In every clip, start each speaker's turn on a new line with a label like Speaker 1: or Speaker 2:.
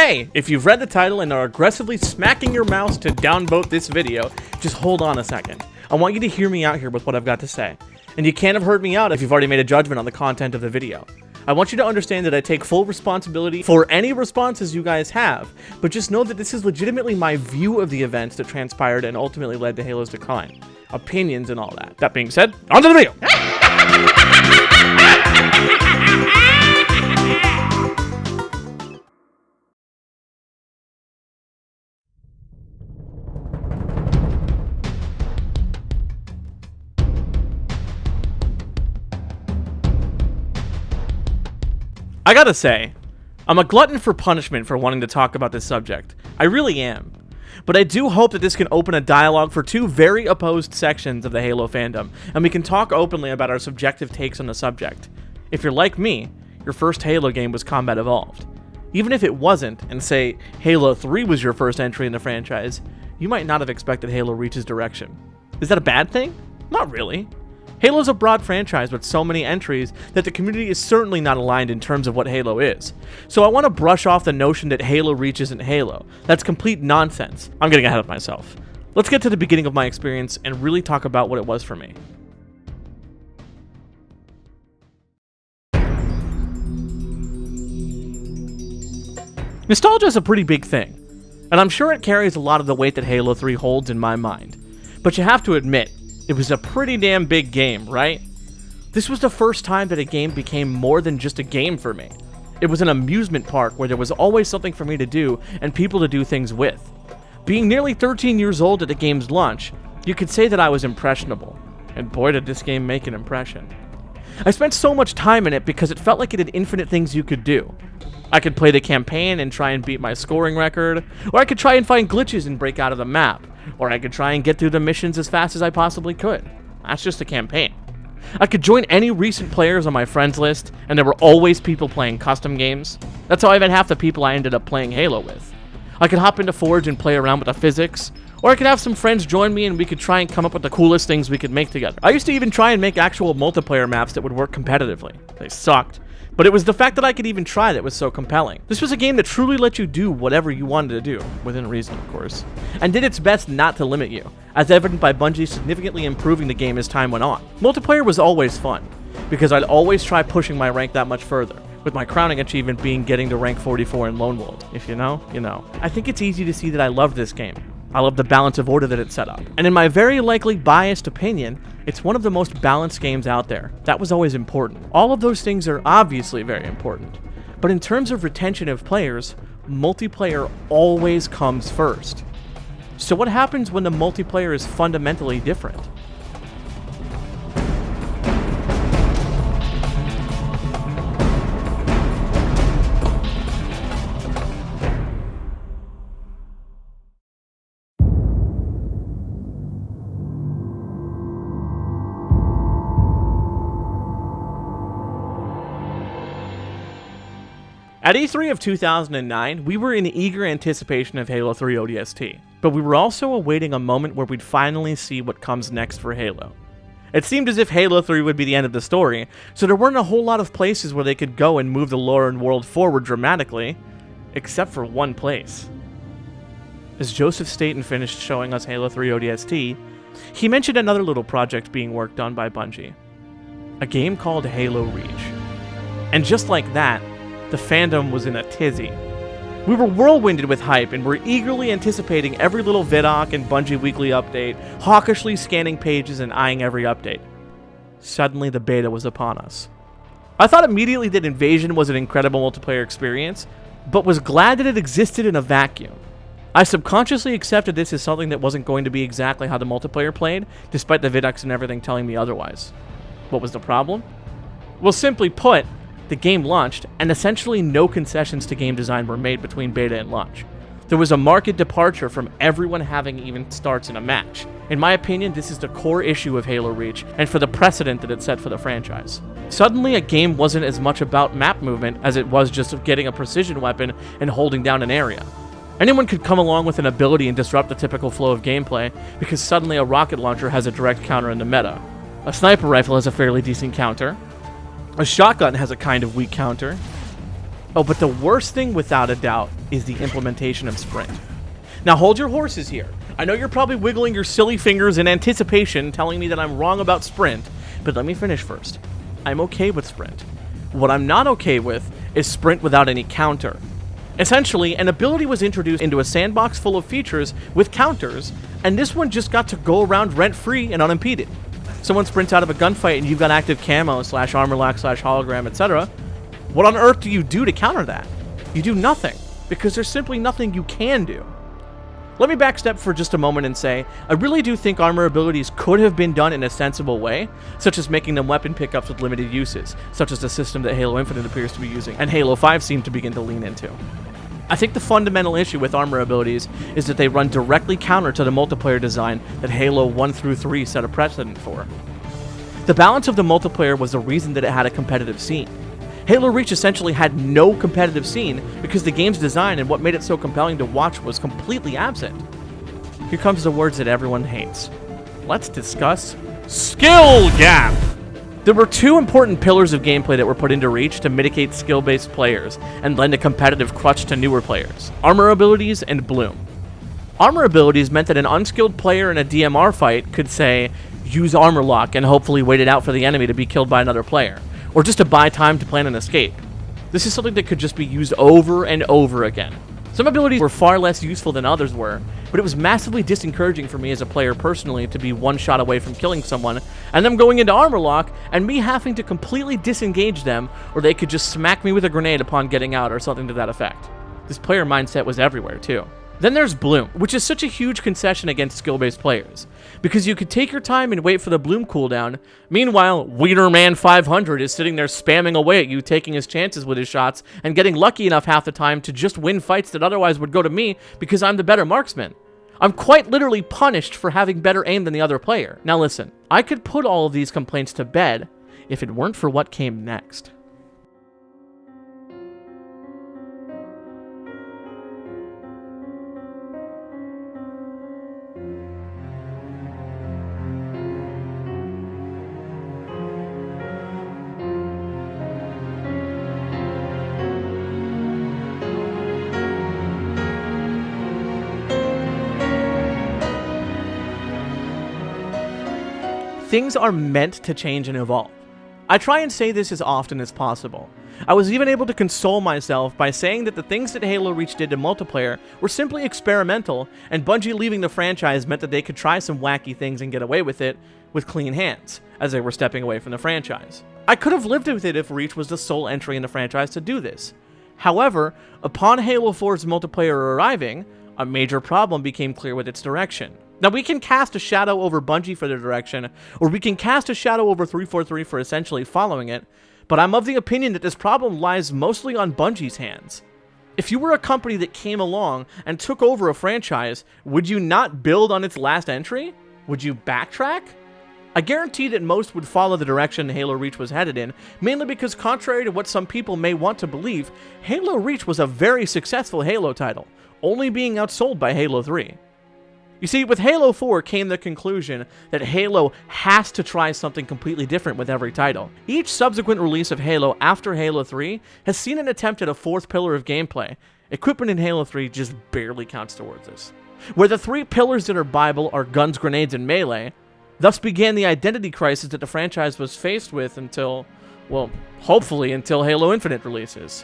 Speaker 1: Hey! If you've read the title and are aggressively smacking your mouse to downvote this video, just hold on a second. I want you to hear me out here with what I've got to say. And you can't have heard me out if you've already made a judgment on the content of the video. I want you to understand that I take full responsibility for any responses you guys have, but just know that this is legitimately my view of the events that transpired and ultimately led to Halo's decline. Opinions and all that. That being said, on to the video! I gotta say, I'm a glutton for punishment for wanting to talk about this subject. I really am. But I do hope that this can open a dialogue for two very opposed sections of the Halo fandom, and we can talk openly about our subjective takes on the subject. If you're like me, your first Halo game was Combat Evolved. Even if it wasn't, and say Halo 3 was your first entry in the franchise, you might not have expected Halo Reach's direction. Is that a bad thing? Not really. Halo's a broad franchise with so many entries that the community is certainly not aligned in terms of what Halo is. So I want to brush off the notion that Halo Reach isn't Halo. That's complete nonsense. I'm getting ahead of myself. Let's get to the beginning of my experience and really talk about what it was for me. Nostalgia is a pretty big thing, and I'm sure it carries a lot of the weight that Halo 3 holds in my mind. But you have to admit, it was a pretty damn big game, right? This was the first time that a game became more than just a game for me. It was an amusement park where there was always something for me to do and people to do things with. Being nearly 13 years old at the game's launch, you could say that I was impressionable. And boy did this game make an impression. I spent so much time in it because it felt like it had infinite things you could do. I could play the campaign and try and beat my scoring record, or I could try and find glitches and break out of the map, or I could try and get through the missions as fast as I possibly could. That's just a campaign. I could join any recent players on my friends list, and there were always people playing custom games. That's how I met half the people I ended up playing Halo with. I could hop into Forge and play around with the physics, or I could have some friends join me and we could try and come up with the coolest things we could make together. I used to even try and make actual multiplayer maps that would work competitively. They sucked. But it was the fact that I could even try that was so compelling. This was a game that truly let you do whatever you wanted to do, within reason of course, and did its best not to limit you, as evident by Bungie significantly improving the game as time went on. Multiplayer was always fun, because I'd always try pushing my rank that much further, with my crowning achievement being getting to rank 44 in Lone World. If you know, you know. I think it's easy to see that I loved this game. I love the balance of order that it set up. And in my very likely biased opinion, it's one of the most balanced games out there. That was always important. All of those things are obviously very important. But in terms of retention of players, multiplayer always comes first. So what happens when the multiplayer is fundamentally different? At E3 of 2009, we were in eager anticipation of Halo 3 ODST, but we were also awaiting a moment where we'd finally see what comes next for Halo. It seemed as if Halo 3 would be the end of the story, so there weren't a whole lot of places where they could go and move the lore and world forward dramatically, except for one place. As Joseph Staten finished showing us Halo 3 ODST, he mentioned another little project being worked on by Bungie, a game called Halo Reach. And just like that, the fandom was in a tizzy. We were whirlwinded with hype and were eagerly anticipating every little vidoc and Bungie weekly update, hawkishly scanning pages and eyeing every update. Suddenly the beta was upon us. I thought immediately that Invasion was an incredible multiplayer experience, but was glad that it existed in a vacuum. I subconsciously accepted this as something that wasn't going to be exactly how the multiplayer played, despite the vidocs and everything telling me otherwise. What was the problem? Well, simply put, the game launched, and essentially no concessions to game design were made between beta and launch. There was a marked departure from everyone having even starts in a match. In my opinion, this is the core issue of Halo Reach, and for the precedent that it set for the franchise. Suddenly, a game wasn't as much about map movement as it was just of getting a precision weapon and holding down an area. Anyone could come along with an ability and disrupt the typical flow of gameplay, because suddenly a rocket launcher has a direct counter in the meta. A sniper rifle has a fairly decent counter. A shotgun has a kind of weak counter. Oh, but the worst thing without a doubt is the implementation of sprint. Now hold your horses here. I know you're probably wiggling your silly fingers in anticipation, telling me that I'm wrong about sprint, but let me finish first. I'm okay with sprint. What I'm not okay with is sprint without any counter. Essentially, an ability was introduced into a sandbox full of features with counters, and this one just got to go around rent-free and unimpeded. Someone sprints out of a gunfight and you've got active camo / armor lock / hologram, etc. What on earth do you do to counter that? You do nothing, because there's simply nothing you can do. Let me backstep for just a moment and say, I really do think armor abilities could have been done in a sensible way, such as making them weapon pickups with limited uses, such as the system that Halo Infinite appears to be using, and Halo 5 seemed to begin to lean into. I think the fundamental issue with armor abilities is that they run directly counter to the multiplayer design that Halo 1 through 3 set a precedent for. The balance of the multiplayer was the reason that it had a competitive scene. Halo Reach essentially had no competitive scene because the game's design and what made it so compelling to watch was completely absent. Here comes the words that everyone hates. Let's discuss skill gap! There were two important pillars of gameplay that were put into Reach to mitigate skill-based players and lend a competitive crutch to newer players: armor abilities and bloom. Armor abilities meant that an unskilled player in a DMR fight could, say, use armor lock and hopefully wait it out for the enemy to be killed by another player, or just to buy time to plan an escape. This is something that could just be used over and over again. Some abilities were far less useful than others were, but it was massively disencouraging for me as a player personally to be one shot away from killing someone, and them going into armor lock, and me having to completely disengage them, or they could just smack me with a grenade upon getting out, or something to that effect. This player mindset was everywhere, too. Then there's Bloom, which is such a huge concession against skill-based players, because you could take your time and wait for the Bloom cooldown. Meanwhile, Wienerman 500 is sitting there spamming away at you, taking his chances with his shots, and getting lucky enough half the time to just win fights that otherwise would go to me because I'm the better marksman. I'm quite literally punished for having better aim than the other player. Now listen, I could put all of these complaints to bed if it weren't for what came next. Things are meant to change and evolve. I try and say this as often as possible. I was even able to console myself by saying that the things that Halo Reach did to multiplayer were simply experimental, and Bungie leaving the franchise meant that they could try some wacky things and get away with it with clean hands, as they were stepping away from the franchise. I could have lived with it if Reach was the sole entry in the franchise to do this. However, upon Halo 4's multiplayer arriving, a major problem became clear with its direction. Now, we can cast a shadow over Bungie for their direction, or we can cast a shadow over 343 for essentially following it, but I'm of the opinion that this problem lies mostly on Bungie's hands. If you were a company that came along and took over a franchise, would you not build on its last entry? Would you backtrack? I guarantee that most would follow the direction Halo Reach was headed in, mainly because contrary to what some people may want to believe, Halo Reach was a very successful Halo title, only being outsold by Halo 3. You see, with Halo 4 came the conclusion that Halo has to try something completely different with every title. Each subsequent release of Halo after Halo 3 has seen an attempt at a fourth pillar of gameplay. Equipment in Halo 3 just barely counts towards this. Where the three pillars that are Bible are guns, grenades, and melee, thus began the identity crisis that the franchise was faced with until, well, hopefully until Halo Infinite releases.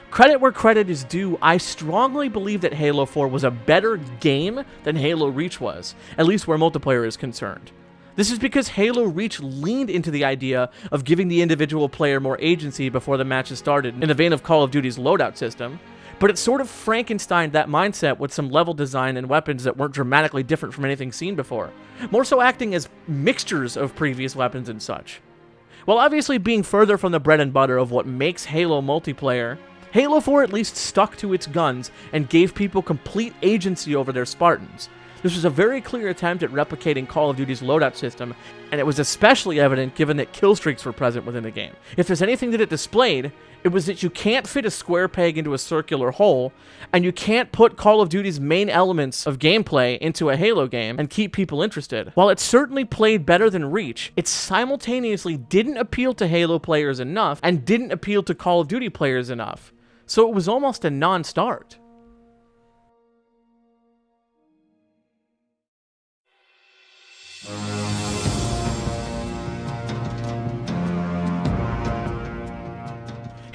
Speaker 1: Credit where credit is due, I strongly believe that Halo 4 was a better game than Halo Reach was, at least where multiplayer is concerned. This is because Halo Reach leaned into the idea of giving the individual player more agency before the matches started, in the vein of Call of Duty's loadout system, but it sort of Frankensteined that mindset with some level design and weapons that weren't dramatically different from anything seen before, more so acting as mixtures of previous weapons and such. While obviously being further from the bread and butter of what makes Halo multiplayer, Halo 4 at least stuck to its guns and gave people complete agency over their Spartans. This was a very clear attempt at replicating Call of Duty's loadout system, and it was especially evident given that kill streaks were present within the game. If there's anything that it displayed, it was that you can't fit a square peg into a circular hole, and you can't put Call of Duty's main elements of gameplay into a Halo game and keep people interested. While it certainly played better than Reach, it simultaneously didn't appeal to Halo players enough and didn't appeal to Call of Duty players enough. So it was almost a non-start.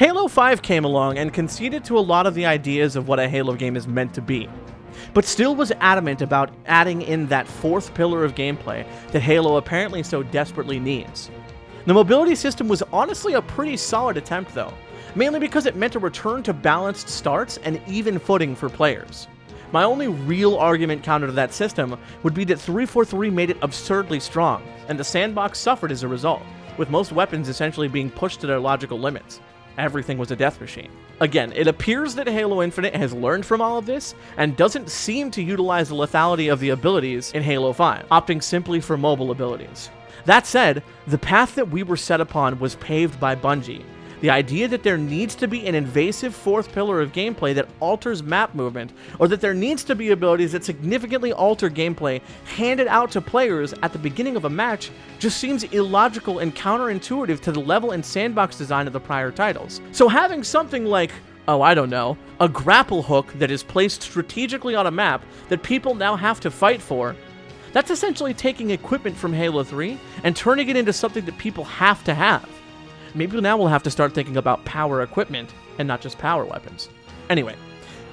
Speaker 1: Halo 5 came along and conceded to a lot of the ideas of what a Halo game is meant to be, but still was adamant about adding in that fourth pillar of gameplay that Halo apparently so desperately needs. The mobility system was honestly a pretty solid attempt though, mainly because it meant a return to balanced starts and even footing for players. My only real argument counter to that system would be that 343 made it absurdly strong, and the sandbox suffered as a result, with most weapons essentially being pushed to their logical limits. Everything was a death machine. Again, it appears that Halo Infinite has learned from all of this and doesn't seem to utilize the lethality of the abilities in Halo 5, opting simply for mobile abilities. That said, the path that we were set upon was paved by Bungie. The idea that there needs to be an invasive fourth pillar of gameplay that alters map movement, or that there needs to be abilities that significantly alter gameplay handed out to players at the beginning of a match just seems illogical and counterintuitive to the level and sandbox design of the prior titles. So having something like, oh, I don't know, a grapple hook that is placed strategically on a map that people now have to fight for, that's essentially taking equipment from Halo 3 and turning it into something that people have to have. Maybe now we'll have to start thinking about power equipment and not just power weapons. Anyway,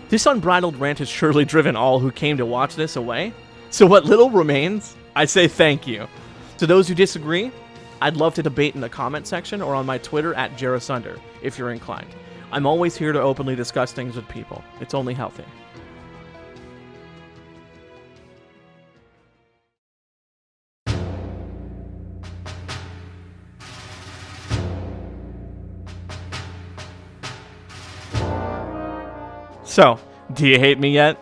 Speaker 1: this unbridled rant has surely driven all who came to watch this away. So what little remains, I say thank you. To those who disagree, I'd love to debate in the comment section or on my Twitter at Jarasunder, if you're inclined. I'm always here to openly discuss things with people. It's only healthy. So, do you hate me yet?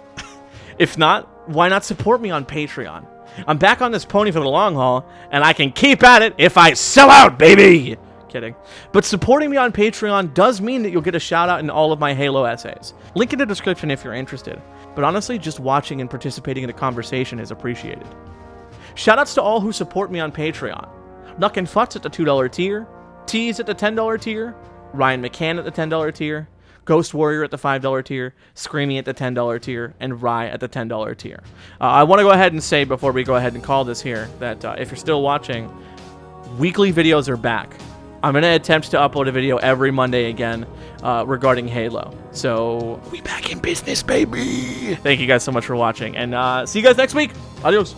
Speaker 1: If not, why not support me on Patreon? I'm back on this pony for the long haul, and I can keep at it if I sell out, baby! Kidding. But supporting me on Patreon does mean that you'll get a shout out in all of my Halo essays. Link in the description if you're interested. But honestly, just watching and participating in the conversation is appreciated. Shoutouts to all who support me on Patreon. Nuck and Futz at the $2 tier, Tease at the $10 tier, Ryan McCann at the $10 tier, Ghost Warrior at the $5 tier, Screamy at the $10 tier, and Rye at the $10 tier. I want to go ahead and say before we go ahead and call this here that if you're still watching, weekly videos are back. I'm going to attempt to upload a video every Monday again regarding Halo. So, we back in business, baby! Thank you guys so much for watching, and see you guys next week. Adios!